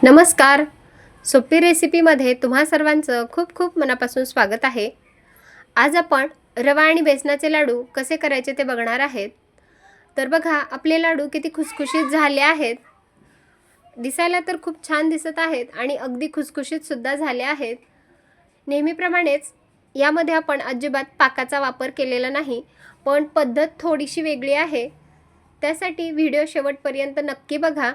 नमस्कार. सोपी रेसिपीमध्ये तुम्हा सर्वांचं खूप खूप मनापासून स्वागत आहे. आज आपण रवा आणि बेसनाचे लाडू कसे करायचे ते बघणार आहेत. तर बघा, आपले लाडू किती खुसखुशीत झाले आहेत. दिसायला तर खूप छान दिसत आहेत आणि अगदी खुसखुशीत सुद्धा झाले आहेत. नेहमीप्रमाणेच यामध्ये आपण अजिबात पाकाचा वापर केलेला नाही, पण पद्धत थोडीशी वेगळी आहे. त्यासाठी व्हिडिओ शेवटपर्यंत नक्की बघा.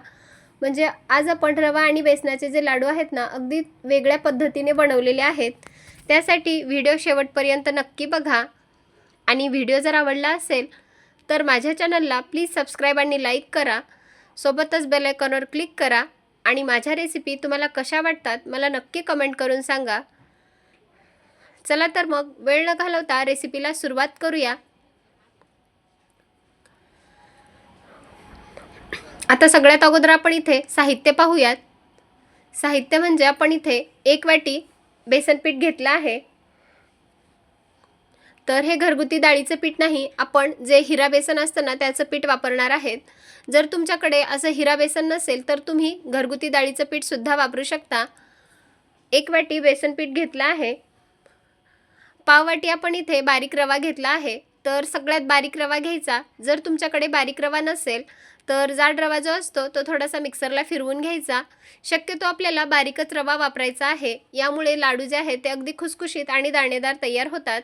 म्हणजे आज आपण रवा आणि बेसनाचे जे लाडू आहेत ना, अगदी वेगळ्या पद्धतीने बनवलेले आहेत. त्यासाठी व्हिडिओ शेवटपर्यंत नक्की बघा. आणि व्हिडिओ जर आवडला असेल तर माझ्या चॅनलला प्लीज सबस्क्राईब आणि लाईक करा. सोबतच बेल आयकॉनवर क्लिक करा आणि माझ्या रेसिपी तुम्हाला कशा वाटतात मला नक्की कमेंट करून सांगा. चला तर मग वेळ न घालवता रेसिपीला सुरुवात करूया. आता सगळ्यात अगोदर आपण इथे साहित्य पाहूयात. साहित्य म्हणजे आपण इथे 1 वाटी बेसन पीठ घेतलं आहे. तर हे घरगुती डाळीचं पीठ नाही, आपण जे हिरा बेसन असतं ना त्याचं पीठ वापरणार आहेत. जर तुमच्याकडे असं हिरा बेसन नसेल तर तुम्ही घरगुती डाळीचं पीठ सुद्धा वापरू शकता. 1 वाटी बेसन पीठ घेतलं आहे. पाव वाटी आपण इथे बारीक रवा घेतला आहे. तर सगळ्यात बारीक रवा घ्यायचा. जर तुमच्याकडे बारीक रवा नसेल तर जाड रवा जो असतो तो थोडासा मिक्सरला फिरवून घ्यायचा. शक्यतो आपल्याला बारीकच रवा वापरायचा आहे. यामुळे लाडू जे आहेत ते अगदी खुसखुशीत आणि दाणेदार तयार होतात.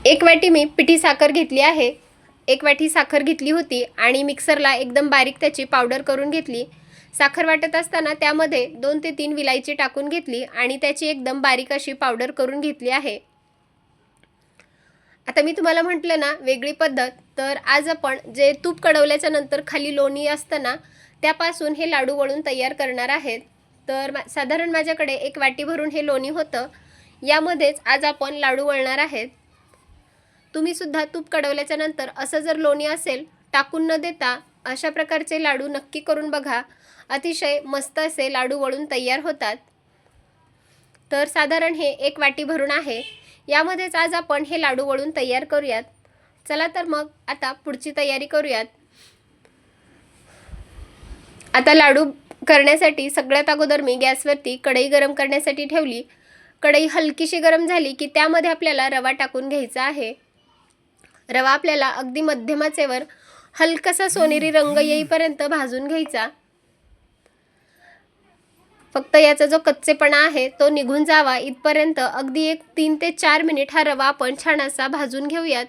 1 वाटी मी पिठी साखर घेतली आहे. 1 वाटी साखर घेतली होती आणि मिक्सरला एकदम बारीक त्याची पावडर करून घेतली. साखर वाटत असताना त्यामध्ये 2 ते 3 विलायची टाकून घेतली आणि त्याची एकदम बारीक अशी पावडर करून घेतली आहे. आता मी तुम्हाला म्हटलं ना वेगळी पद्धत, तर आज आपण जे तूप कढवल्याच्या नंतर खाली लोणी असतं ना त्यापासून हे लाडू वळून तयार करणार आहेत. तर साधारण माझ्याकडे 1 वाटी भरून हे लोणी होतं. यामध्येच आज आपण लाडू वळणार आहेत. तुम्ही सुद्धा तूप कढवल्याच्या नंतर असं जर लोणी असेल टाकून न देता अशा प्रकारचे लाडू नक्की करून बघा. अतिशय मस्त असे लाडू वळून तयार होतात. तर साधारण हे 1 वाटी भरून आहे. यामध्येच आज आपण हे लाडू वळून तयार करूयात. चला तर मग आता पुढची तयारी करूयात. आता लाडू करण्यासाठी सगळ्यात अगोदर मी गॅसवरती कढई गरम करण्यासाठी ठेवली. कढई हलकीशी गरम झाली की त्यामध्ये आपल्याला रवा टाकून घ्यायचा आहे. रवा आपल्याला अगदी मध्यम आचेवर हलकासा सोनेरी रंग येईपर्यंत भाजून घ्यायचा. फक्त याचा जो कच्चेपणा आहे तो निघून जावा इथपर्यंत अगदी 3 ते 4 मिनिट हा रवा आपण छान असा भाजून घेऊयात.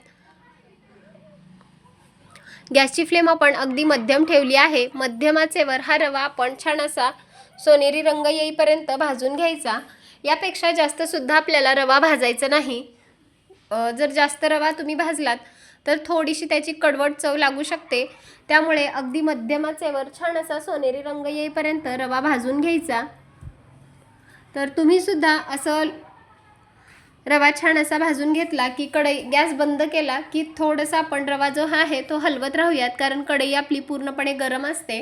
गॅसची फ्लेम आपण अगदी मध्यम ठेवली आहे. मध्यम आचेवर हा रवा आपण छान असा सोनेरी रंग येईपर्यंत भाजून घ्यायचा. यापेक्षा जास्त सुद्धा आपल्याला रवा भाजायचा नाही. जर जास्त रवा तुम्ही भाजलात तर थोडीशी त्याची कडवट चव लागू शकते. त्यामुळे अगदी मध्यम आचेवर छान असा सोनेरी रंग येईपर्यंत रवा भाजून घ्यायचा. तर तुम्ही सुद्धा असं रवा छान असा भाजून घेतला की कढई गॅस बंद केला की थोडासा आपण रवा जो आहे तो हलवत राहूयात, कारण कढई आपली पूर्णपणे गरम असते.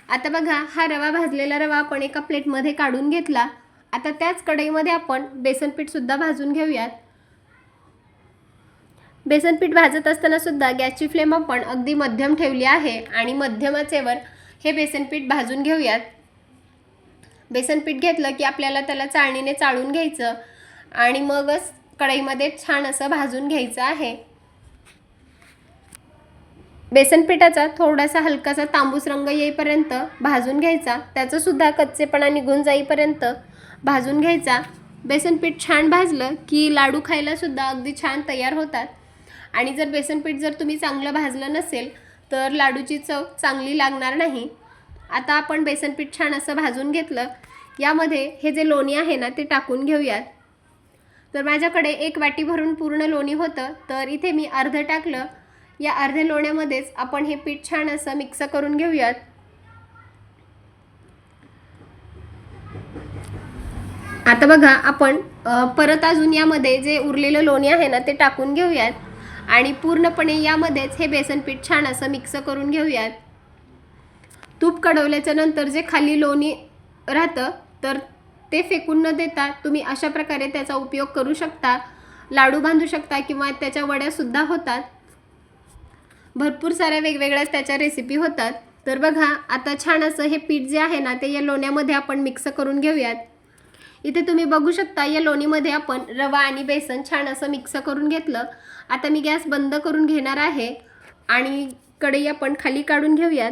आता बघा, हा रवा भाजलेला रवा आपण एका प्लेटमध्ये काढून घेतला. आता त्याच कढईमध्ये आपण बेसन पीठ सुद्धा भाजून घेऊयात. बेसन पीठ भाजत असताना सुद्धा गॅसची फ्लेम आपण अगदी मध्यम ठेवली आहे आणि मध्यम आचेवर हे बेसन पीठ भाजून घेऊयात. बेसन पीठ घेतलं की आपल्याला त्याला चाळणीने चाळून घ्यायचं आणि मगच कढईमध्ये छान असं भाजून घ्यायचं आहे. बेसन पिठाचा थोडासा हलकासा तांबूस रंग येईपर्यंत भाजून घ्यायचा. त्याचं सुद्धा कच्चेपणा निघून जाईपर्यंत भाजून घ्यायचा. बेसन पीठ छान भाजलं की लाडू खायला सुद्धा अगदी छान तयार होतात. आणि जर बेसन पीठ जर तुम्ही चांगलं भाजलं नसेल तर लाडूची चव चांगली लागणार नाही. आता आपण बेसन पीठ छान असं भाजून घेतलं. यामध्ये हे जे लोणी आहे ना ते टाकून घेऊयात. तर माझ्याकडे 1 वाटी भरून पूर्ण लोणी होतं, तर इथे मी अर्ध टाकलं. या अर्ध्या लोण्यामध्येच आपण हे पीठ छान असं मिक्स करून घेऊयात. आता बघा, आपण परत अजून यामध्ये जे उरलेलं लोणी आहे ना ते टाकून घेऊयात आणि पूर्णपणे यामध्येच हे बेसन पीठ छान असं मिक्स करून घेऊयात. तूप कढवल्याच्या नंतर जे खाली लोणी राहतं तर ते फेकून न देता तुम्ही अशा प्रकारे त्याचा उपयोग करू शकता. लाडू बांधू शकता किंवा त्याच्या वड्या सुद्धा होतात. भरपूर साऱ्या वेगवेगळ्या त्याच्या रेसिपी होतात. तर बघा आता छान असं हे पीठ जे आहे ना ते या लोण्यामध्ये आपण मिक्स करून घेऊयात। इथे तुम्ही बघू शकता या लोणीमध्ये आपण रवा आणि बेसन छान असं मिक्स करून घेतलं। आता मी गॅस बंद करून घेणार आहे आणि कढई आपण खाली काढून घेऊयात।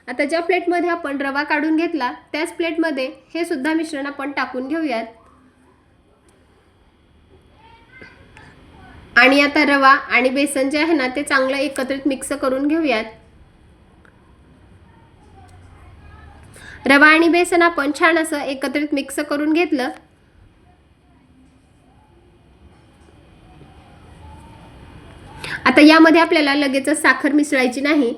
आता ज्या प्लेटमध्ये आपण रवा काढून घेतला त्याच प्लेटमध्ये हे सुद्धा मिश्रण आपण टाकून घेऊयात आणि आता रवा आणि बेसन जे आहे ना ते चांगलं एकत्रित मिक्स करून घेऊयात। रवा आणि बेसन आपण छान असं एकत्रित मिक्स करून घेतलं। आता यामध्ये आपल्याला लगेच साखर मिसळायची नाही,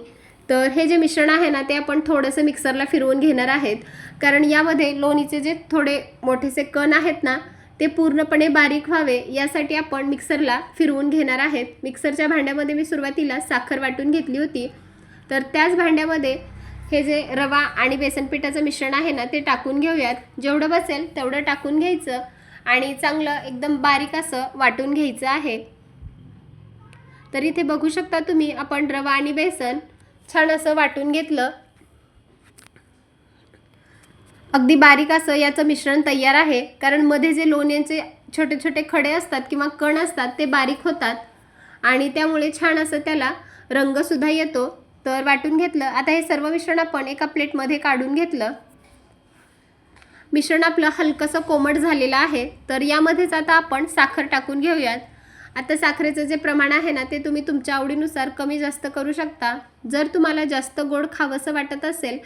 तर हे जे मिश्रण आहे ना ते आपण थोडंसं मिक्सरला फिरवून घेणार आहेत, कारण यामध्ये लोणीचे जे थोडे मोठेसे कण आहेत ना ते पूर्णपणे बारीक व्हावे यासाठी आपण मिक्सरला फिरवून घेणार आहेत। मिक्सरच्या भांड्यामध्ये मी सुरुवातीला साखर वाटून घेतली होती, तर त्याच भांड्यामध्ये हे जे रवा आणि बेसन पिठाचं मिश्रण आहे ना ते टाकून घेऊयात। जेवढं बसेल तेवढं टाकून घ्यायचं आणि चांगलं एकदम बारीक असं वाटून घ्यायचं आहे। तर इथे बघू शकता तुम्ही आपण रवा आणि बेसन छान असं वाटून घेतलं। अगदी बारीक असं याचं मिश्रण तयार आहे, कारण मध्ये जे लोण्याचे छोटे छोटे खडे असतात किंवा कण असतात ते बारीक होतात आणि त्यामुळे छान असं त्याला रंग सुद्धा येतो। तर वाटून घेतलं। आता हे सर्व मिश्रण आपण एका प्लेटमध्ये काढून घेतलं। मिश्रण आपलं हलकंसं कोमट झालेलं आहे, तर यामध्येच आता आपण साखर टाकून घेऊयात। आता साखरेचं जे प्रमाण आहे ना ते तुम्ही तुमच्या आवडीनुसार कमी जास्त करू शकता। जर तुम्हाला जास्त गोड खावंसं वाटत असेल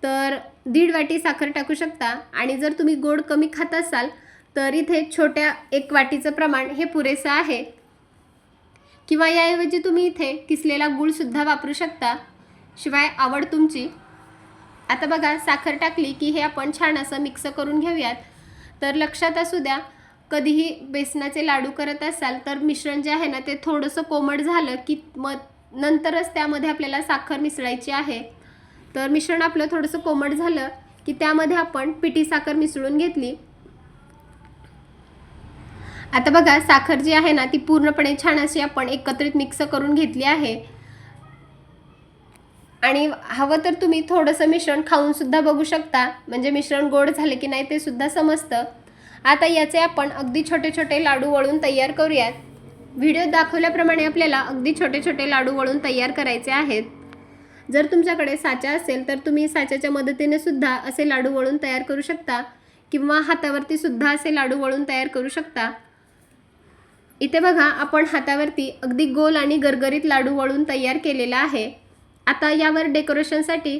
तर 1.5 वाटी साखर टाकू शकता आणि जर तुम्ही गोड कमी खात असाल तर इथे छोट्या 1 वाटीचं प्रमाण हे पुरेसं आहे, किंवा याऐवजी तुम्ही इथे किसलेला गूळ सुद्धा वापरू शकता, शिवाय आवड तुमची। आता बघा साखर टाकली की हे आपण छान असं मिक्स करून घेऊयात। तर लक्षात असू द्या, कधीही बेसनाचे लाडू करत असाल तर मिश्रण जे आहे ना ते थोडंसं कोमट झालं की मग नंतरच त्यामध्ये आपल्याला साखर मिसळायची आहे। तर मिश्रण आपलं थोडंसं कोमट झालं की त्यामध्ये आपण पिठी साखर मिसळून घेतली। आता बघा साखर जी आहे ना ती पूर्णपणे छान अशी आपण एकत्रित मिक्स करून घेतली आहे आणि हवं तर तुम्ही थोडंसं मिश्रण खाऊन सुद्धा बघू शकता, म्हणजे मिश्रण गोड झाले की नाही ते सुद्धा समजतं। आता याचे आपण अगदी छोटे छोटे लाडू वळून तयार करूयात। व्हिडिओत दाखवल्याप्रमाणे आपल्याला अगदी छोटे छोटे लाडू वळून तयार करायचे आहेत। जर तुमच्याकडे साचा असेल तर तुम्ही साच्याच्या मदतीने सुद्धा असे लाडू वळून तयार करू शकता, किंवा हातावरती सुद्धा असे लाडू वळून तयार करू शकता। इथे बघा आपण हातावरती अगदी गोल आणि गरगरीत लाडू वळून तयार केलेला आहे। आता यावर डेकोरेशनसाठी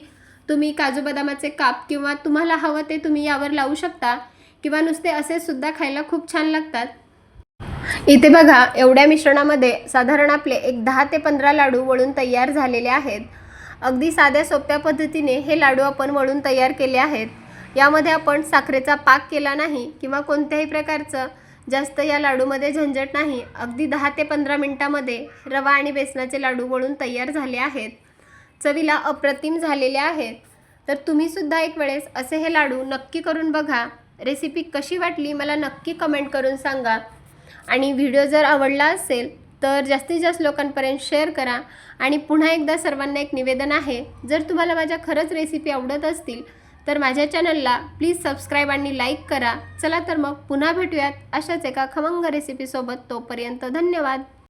तुम्ही काजू बदामाचे काप किंवा तुम्हाला हवं ते तुम्ही यावर लावू शकता, किंवा नुसते असे सुद्धा खायला खूप छान लागतात। इथे बघा एवढ्या मिश्रणामध्ये साधारण आपले एक 10 ते 15 लाडू वळून तयार झालेले आहेत। अगदी साध्या सोप्या पद्धतीने हे लाडू आपण वळून तयार केले आहेत। यामध्ये आपण साखरेचा पाक केला नाही किंवा कोणत्याही प्रकारचं जास्त या लाडूमध्ये झंझट नाही। अगदी 10 ते 15 मिनिटांमध्ये रवा आणि बेसनाचे लाडू वळून तयार झाले आहेत। चवीला अप्रतिम झालेले आहेत। तर तुम्ही सुद्धा एक वेळेस असे हे लाडू नक्की करून बघा। रेसिपी कशी वाटली मला नक्की कमेंट करून सांगा, आणि व्हिडिओ जर आवडला असेल तर जास्तीत जास्त लोकांपर्यंत शेअर करा। आणि पुन्हा एकदा सर्वांना एक निवेदन आहे, जर तुम्हाला माझ्या खरंच रेसिपी आवडत असतील तर माझ्या चॅनलला प्लीज सबस्क्राईब आणि लाईक करा। चला तर मग पुन्हा भेटूयात अशाच एका खमंग रेसिपीसोबत। तोपर्यंत धन्यवाद।